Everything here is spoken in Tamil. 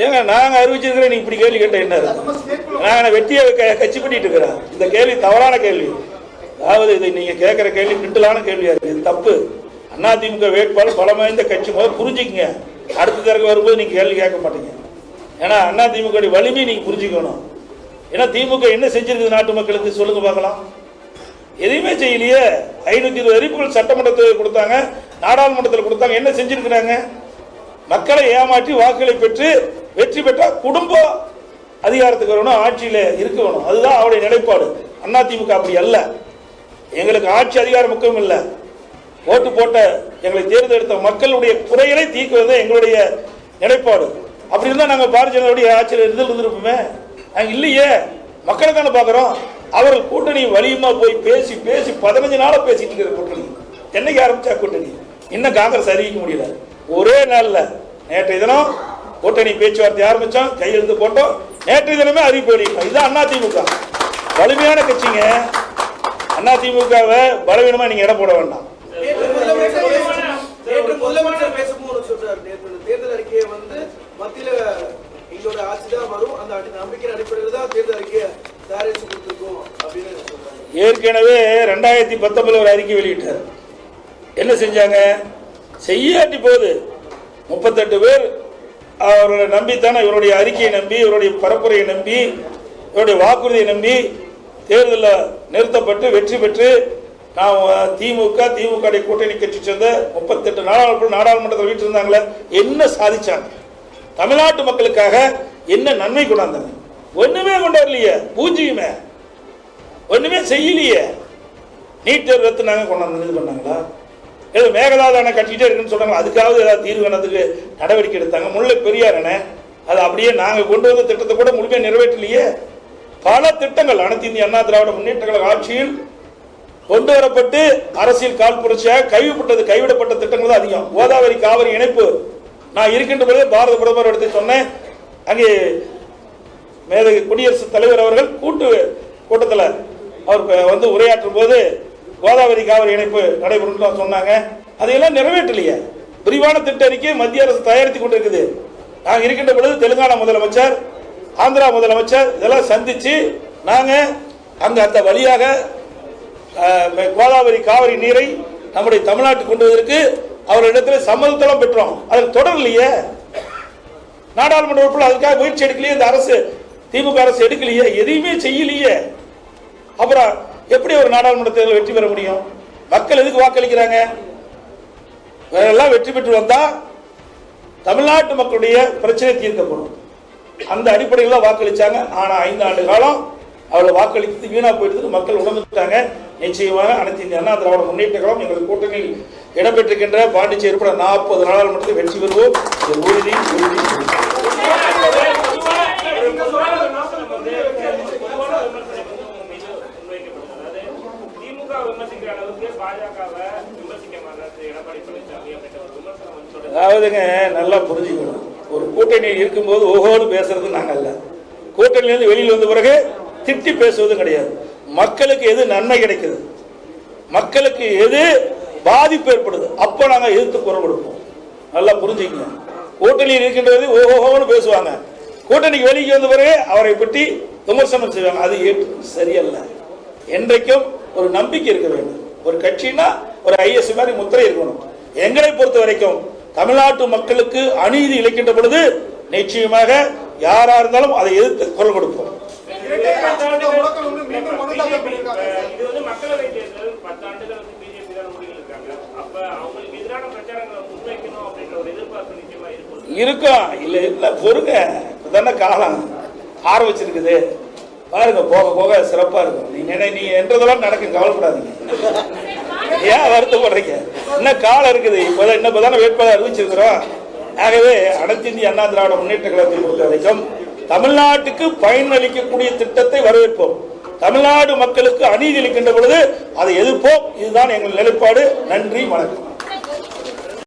ஏங்க நாங்க அறிவிச்சிருக்கிறேன், நீ இப்படி கேள்வி கேட்ட என்ன? நாங்க வெற்றியை கட்சி பண்ணிட்டு இருக்கிறேன். இந்த கேள்வி தவறான கேள்வி. அதாவது இது நீங்க கேட்கிற கேள்வி கிண்டலான கேள்வியா இருக்கு. இது தப்பு. அதிமுக வேட்பாளர் பலம் வாய்ந்த கட்சி முதல் புரிஞ்சுக்கங்க. அடுத்த தரக்கு வரும்போது நீங்க கேள்வி கேட்க மாட்டீங்க. ஏன்னா அதிமுக வலிமை நீங்க புரிஞ்சுக்கணும். ஏன்னா திமுக என்ன செஞ்சிருக்கு நாட்டு மக்களுக்கு சொல்லுங்க பார்க்கலாம். எதையுமே செய்யலையே. 520 அறிவிப்புகள் சட்டமன்றத்தில் கொடுத்தாங்க, நாடாளுமன்றத்தில் கொடுத்தாங்க. என்ன செஞ்சிருக்கிறாங்க? மக்களை ஏமாற்றி வாக்குகளை பெற்று வெற்றி பெற்றா குடும்பம் அதிகாரத்துக்கு வரணும், ஆட்சியில இருக்க வேணும். அதுதான் அவருடைய நிலைப்பாடு. அதிமுக அப்படி அல்ல. எங்களுக்கு ஆட்சி அதிகாரம் முக்கியம் இல்லை. ஓட்டு போட்ட எங்களை தேர்ந்தெடுத்த மக்களுடைய குறைகளை தீர்க்குவது எங்களுடைய நிலைப்பாடு. அப்படி இருந்தா நாங்க பாரதிய ஜனதாவுடைய ஆட்சியில் இருந்திருப்போமே. நாங்க இல்லையே, மக்களை தானே பாக்குறோம். அவர்கள் கூட்டணி வலியுமா போய் பேசி பேசி 15 நாளா பேசிட்டு இருக்கிற கூட்டணி. என்னைக்கு ஆரம்பிச்சா கூட்டணி? இன்னும் காங்கிரஸ் அறிவிக்க முடியல. ஒரே நாள்ல நேற்றைய தினம் கூட்டணி பேச்சுவார்த்தை ஆரம்பிச்சோம், கையெழுத்து போட்டோம். நேற்றைய தினமே அறிவிப்பு வெளியிட்டோம். இதுதான் அதிமுக வலிமையான கட்சிங்க. அதிமுகவை பலவீனமா நீங்க இடம் போட வேண்டாம். முதலமைச்சர் பேசும்போது சொல்றாரு, தேர்தல் அறிக்கையை வந்து மத்தியில எங்களோட ஆட்சி தான் வரும், அந்த நம்பிக்கை அடிப்படையில் தான் தேர்தல் அறிக்கையை தயாரிச்சு கொடுத்துருக்கோம் அப்படின்னு சொல்றாங்க. ஏற்கனவே 2019 ஒரு அறிக்கை வெளியிட்டார். என்ன செஞ்சாங்க? செய்யாட்டி போது 38 பேர் அவர்களை நம்பித்தானே, இவருடைய அறிக்கையை நம்பி, இவருடைய பரப்புரையை நம்பி, இவருடைய வாக்குறுதியை நம்பி தேர்தலில் நிறுத்தப்பட்டு வெற்றி பெற்று திமுக கூட்டணி கட்சி சேர்ந்த 38 நாடாளுமன்றத்தில் வீட்டிருந்தாங்களே. என்ன சாதிச்சாங்க? தமிழ்நாட்டு மக்களுக்காக என்ன நன்மை கொண்டாந்தாங்க? ஒண்ணுமே கொண்டாடலையே. பூஜ்ஜியமே. ஒண்ணுமே செய்யலையே. நீட் தேர்வு ரத்து நாங்க கொண்டாந்து இது பண்ணாங்களா? ஏதோ மேகதாதான கட்டிட்டே இருக்குன்னு சொல்றாங்க. அதுக்காவது ஏதாவது தீர்வு காணத்துக்கு நடவடிக்கை எடுத்தாங்க. முல்லை பெரியார் அணை அது அப்படியே நாங்க கொண்டு வந்த திட்டத்தை கூட முழுமையாக நிறைவேற்றலையே. பல திட்டங்கள் அனைத்து இந்திய அண்ணா திராவிட முன்னேற்ற கழக ஆட்சியில் கொண்டு வரப்பட்டு அரசியல் கால் புரட்சியாக கைவிடப்பட்ட திட்டங்கள் தான் அதிகம். கோதாவரி காவிரி இணைப்பு நான் இருக்கின்ற பொழுது பாரத பிரதமர் எடுத்து சொன்னேன். அங்கே மேதகு குடியரசுத் தலைவர் அவர்கள் கூட்டத்தில் அவர் வந்து உரையாற்றும் போது கோதாவரி காவிரி இணைப்பு நடைபெறும் சொன்னாங்க. அதையெல்லாம் நிறைவேற்றலையே. விரிவான திட்ட அறிக்கை மத்திய அரசு தயாரித்துக் கொண்டிருக்குது. நாங்கள் இருக்கின்ற பொழுது தெலுங்கானா முதலமைச்சர், ஆந்திரா முதலமைச்சர் இதெல்லாம் சந்திச்சு நாங்க அந்த வழியாக கோதாவரி காவிரி நீரை நம்முடைய தமிழ்நாட்டுக்கு கொண்டு வருவதற்கு அவர்களிடத்தில் சம்மதத்தெல்லாம் பெற்றோம். அதில் தொடரலையே. நாடாளுமன்ற உறுப்பினர் அதுக்காக முயற்சி எடுக்கலையே. இந்த அரசு திமுக அரசு எடுக்கலையே. எதையுமே செய்யலையே. அப்புறம் எப்படி ஒரு நாடாளுமன்ற தேர்தல் வெற்றி பெற முடியும்? மக்கள் எதுக்கு வாக்களிக்கிறாங்க? எல்லாம் வெற்றி பெற்று வந்தா தமிழ்நாட்டு மக்களுடைய பிரச்சனை தீர்க்கப்படும். அந்த அடிப்படையில் வாக்களிச்சாங்க. ஆனா 5 ஆண்டு காலம் அவரை வாக்களித்து வீணா போயிட்டு மக்கள் உணர்ந்துட்டாங்க. நிச்சயமாக அனைத்து இந்திய அண்ணா திராவிட முன்னேற்ற கழகம் எங்கள் கூட்டணியில் இடம்பெற்றிருக்கின்ற பாண்டிச்சேரி உட்பட 40 நாடாளுமன்றத்தில் வெற்றி பெறுவோம். உறுதி அதாவதுங்க நல்லா புரிஞ்சுக்கணும். ஒரு கூட்டணியில் இருக்கும்போது ஓஹோடு பேசுறது நாங்கள் அல்ல. கூட்டணியிலிருந்து வெளியில் வந்த பிறகு திட்டி பேசுவதும் கிடையாது. மக்களுக்கு எது நன்மை கிடைக்குது, மக்களுக்கு எது பாதிப்பு ஏற்படுது, அப்ப நாங்க எதிர்த்து குரல் கொடுப்போம். நல்லா புரிஞ்சுக்கங்க. கூட்டணியில் இருக்கின்றது ஓஹோன்னு பேசுவாங்க. கூட்டணிக்கு வெளியே வந்த பிறகு அவரை பற்றி விமர்சனம் செய்வாங்க. அது சரியல்ல. என்றைக்கும் ஒரு நம்பிக்கை இருக்க வேண்டும். ஒரு கட்சினா ஒரு ஐஎஸ் மாதிரி முத்திரை இருக்கணும். எங்களை பொறுத்த வரைக்கும் தமிழ்நாட்டு மக்களுக்கு அநீதி இழைக்கின்ற பொழுது நிச்சயமாக யாரா இருந்தாலும் அதை எதிர்த்து குரல் கொடுப்போம். இருக்கும் இல்ல இல்ல பொறுங்க. இப்பதானே காலம் ஆரம்பிச்சிருக்குது. பாருங்க, போக போக சிறப்பா இருக்கும். நீ என்றதெல்லாம் நடக்கும், கவலைப்படாதீங்க. ஏன் வருத்தப்படுறீங்க? இன்னும் காலம் இருக்குது. இப்பதானே வேட்பாளர் அறிவிச்சிருக்கிறோம். ஆகவே அனைத்து இந்திய அண்ணா திராவிட முன்னேற்ற கழகத்தை பொறுத்த வரைக்கும் தமிழ்நாட்டுக்கு பயனளிக்கக்கூடிய திட்டத்தை வரவேற்போம். தமிழ்நாடு மக்களுக்கு அநீதி அளிக்கின்ற பொழுது அதை எதிர்ப்போம். இதுதான் எங்கள் நிலைப்பாடு. நன்றி, வணக்கம்.